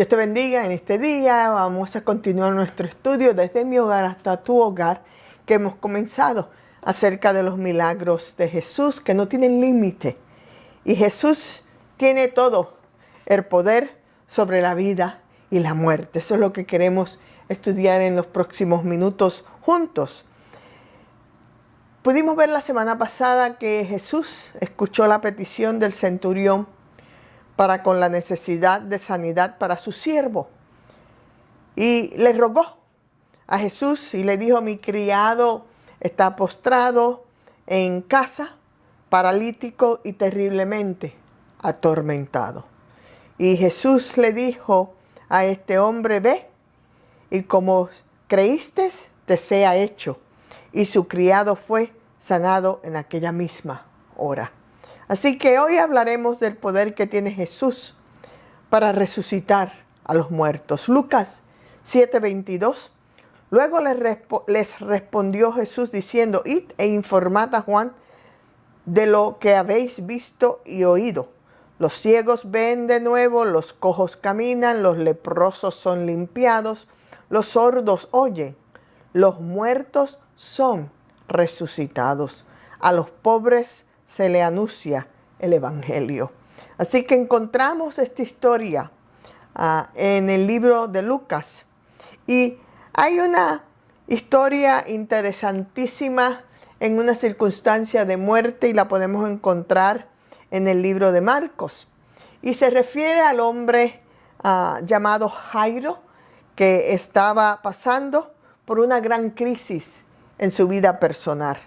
Dios te bendiga en este día. Vamos a continuar nuestro estudio desde mi hogar hasta tu hogar, que hemos comenzado acerca de los milagros de Jesús que no tienen límite. Y Jesús tiene todo el poder sobre la vida y la muerte. Eso es lo que queremos estudiar en los próximos minutos juntos. Pudimos ver la semana pasada que Jesús escuchó la petición del centurión para con la necesidad de sanidad para su siervo. Y le rogó a Jesús y le dijo: mi criado está postrado en casa, paralítico y terriblemente atormentado. Y Jesús le dijo a este hombre: ve, y como creíste, te sea hecho. Y su criado fue sanado en aquella misma hora. Así que hoy hablaremos del poder que tiene Jesús para resucitar a los muertos. Lucas 7:22. Luego les respondió Jesús diciendo: id e informad a Juan de lo que habéis visto y oído. Los ciegos ven de nuevo, los cojos caminan, los leprosos son limpiados, los sordos oyen, los muertos son resucitados. A los pobres se le anuncia el Evangelio. Así que encontramos esta historia en el libro de Lucas. Y hay una historia interesantísima en una circunstancia de muerte y la podemos encontrar en el libro de Marcos. Y se refiere al hombre llamado Jairo, que estaba pasando por una gran crisis en su vida personal.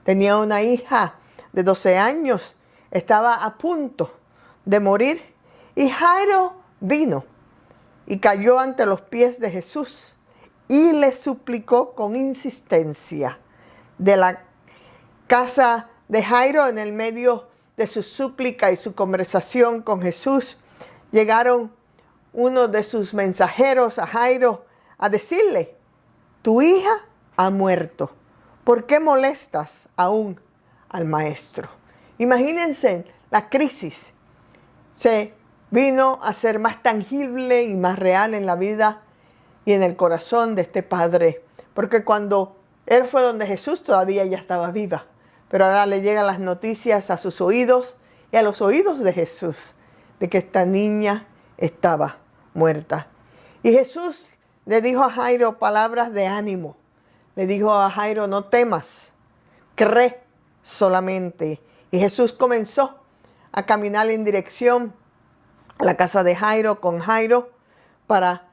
Tenía una hija de 12 años, estaba a punto de morir, y Jairo vino y cayó ante los pies de Jesús y le suplicó con insistencia. De la casa de Jairo, en el medio de su súplica y su conversación con Jesús, llegaron uno de sus mensajeros a Jairo a decirle: tu hija ha muerto. ¿Por qué molestas aún al maestro? Imagínense, la crisis se vino a ser más tangible y más real en la vida y en el corazón de este padre. Porque cuando él fue donde Jesús, todavía ella estaba viva. Pero ahora le llegan las noticias a sus oídos y a los oídos de Jesús de que esta niña estaba muerta. Y Jesús le dijo a Jairo palabras de ánimo. Le dijo a Jairo: no temas, cree solamente. Y Jesús comenzó a caminar en dirección a la casa de Jairo con Jairo para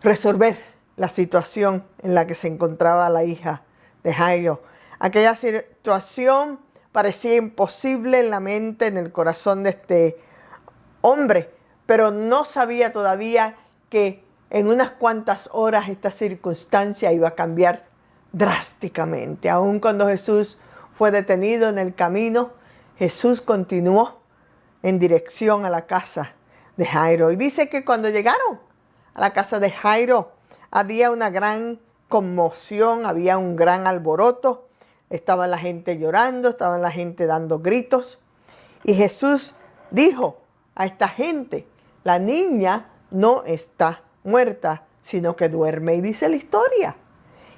resolver la situación en la que se encontraba la hija de Jairo. Aquella situación parecía imposible en la mente, en el corazón de este hombre, pero no sabía todavía que en unas cuantas horas esta circunstancia iba a cambiar drásticamente. Aun cuando Jesús fue detenido en el camino, Jesús continuó en dirección a la casa de Jairo. Y dice que cuando llegaron a la casa de Jairo, había una gran conmoción, había un gran alboroto. Estaba la gente llorando, estaba la gente dando gritos. Y Jesús dijo a esta gente: la niña no está muerta, sino que duerme. Y dice la historia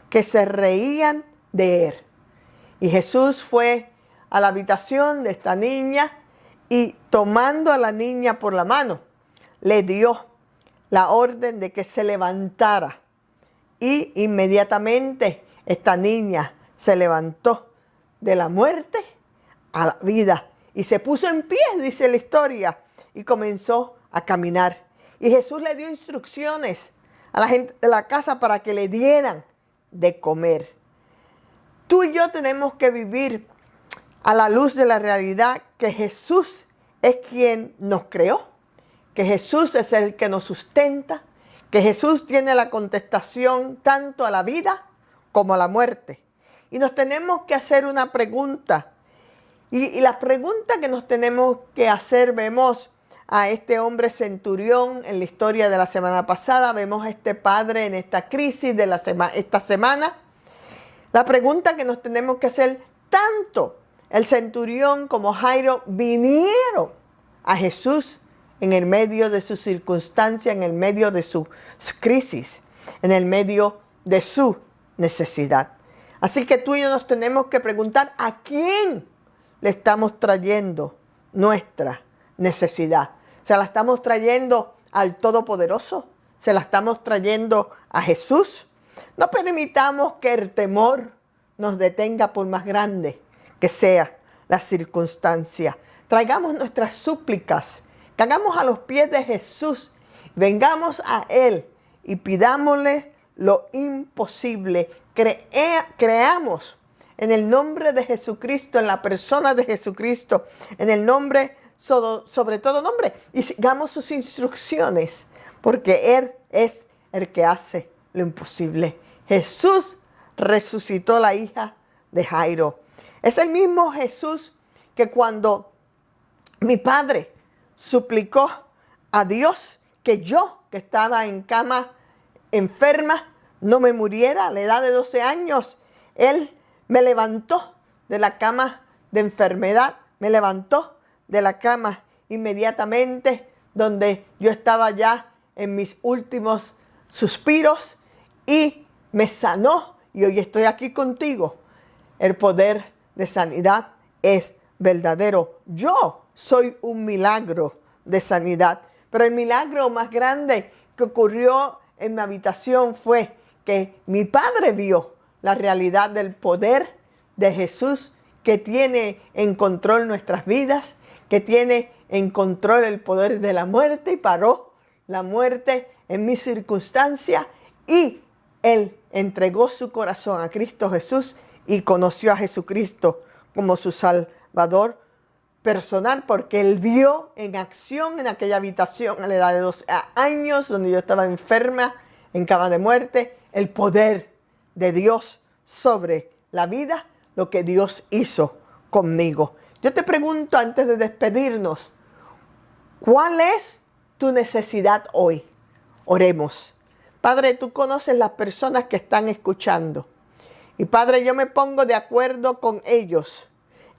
que se reían de él. Y Jesús fue a la habitación de esta niña y, tomando a la niña por la mano, le dio la orden de que se levantara. Y inmediatamente esta niña se levantó de la muerte a la vida y se puso en pie, dice la historia, y comenzó a caminar. Y Jesús le dio instrucciones a la gente de la casa para que le dieran de comer. Tú y yo tenemos que vivir a la luz de la realidad que Jesús es quien nos creó, que Jesús es el que nos sustenta, que Jesús tiene la contestación tanto a la vida como a la muerte. Y nos tenemos que hacer una pregunta. Y la pregunta que nos tenemos que hacer, vemos a este hombre centurión en la historia de la semana pasada, vemos a este padre en esta crisis de esta semana. La pregunta que nos tenemos que hacer, tanto el centurión como Jairo vinieron a Jesús en el medio de su circunstancia, en el medio de su crisis, en el medio de su necesidad. Así que tú y yo nos tenemos que preguntar a quién le estamos trayendo nuestra necesidad. ¿Se la estamos trayendo al Todopoderoso? ¿Se la estamos trayendo a Jesús? No permitamos que el temor nos detenga por más grande que sea la circunstancia. Traigamos nuestras súplicas, cagamos a los pies de Jesús, vengamos a Él y pidámosle lo imposible. Creamos en el nombre de Jesucristo, en la persona de Jesucristo, en el nombre, sobre todo nombre, y sigamos sus instrucciones, porque Él es el que hace lo imposible. Jesús resucitó a la hija de Jairo. Es el mismo Jesús que cuando mi padre suplicó a Dios que yo, que estaba en cama enferma, no me muriera a la edad de 12 años, Él me levantó de la cama de enfermedad, me levantó de la cama inmediatamente donde yo estaba ya en mis últimos suspiros y me sanó y hoy estoy aquí contigo. El poder de sanidad es verdadero. Yo soy un milagro de sanidad, pero el milagro más grande que ocurrió en mi habitación fue que mi padre vio la realidad del poder de Jesús que tiene en control nuestras vidas, que tiene en control el poder de la muerte y paró la muerte en mi circunstancia y Él entregó su corazón a Cristo Jesús y conoció a Jesucristo como su Salvador personal porque Él vio en acción en aquella habitación a la edad de 12 años donde yo estaba enferma en cama de muerte, el poder de Dios sobre la vida, lo que Dios hizo conmigo. Yo te pregunto antes de despedirnos, ¿cuál es tu necesidad hoy? Oremos. Padre, tú conoces las personas que están escuchando. Y Padre, yo me pongo de acuerdo con ellos.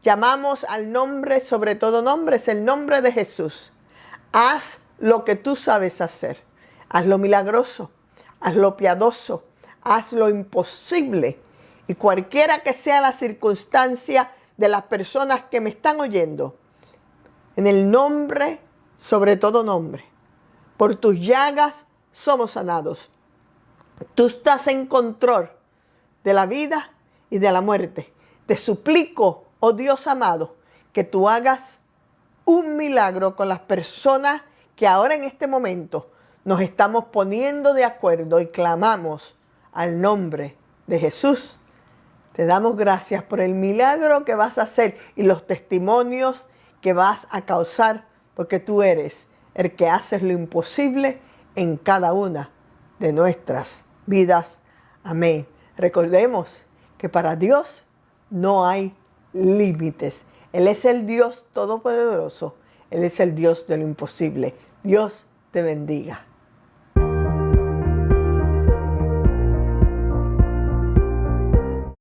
Llamamos al nombre, sobre todo nombre, es el nombre de Jesús. Haz lo que tú sabes hacer. Haz lo milagroso, haz lo piadoso, haz lo imposible. Y cualquiera que sea la circunstancia de las personas que me están oyendo, en el nombre, sobre todo nombre, por tus llagas somos sanados. Tú estás en control de la vida y de la muerte. Te suplico, oh Dios amado, que tú hagas un milagro con las personas que ahora en este momento nos estamos poniendo de acuerdo y clamamos al nombre de Jesús. Te damos gracias por el milagro que vas a hacer y los testimonios que vas a causar, porque tú eres el que haces lo imposible en cada una de nuestras vidas. Amén. Recordemos que para Dios no hay límites. Él es el Dios todopoderoso. Él es el Dios de lo imposible. Dios te bendiga.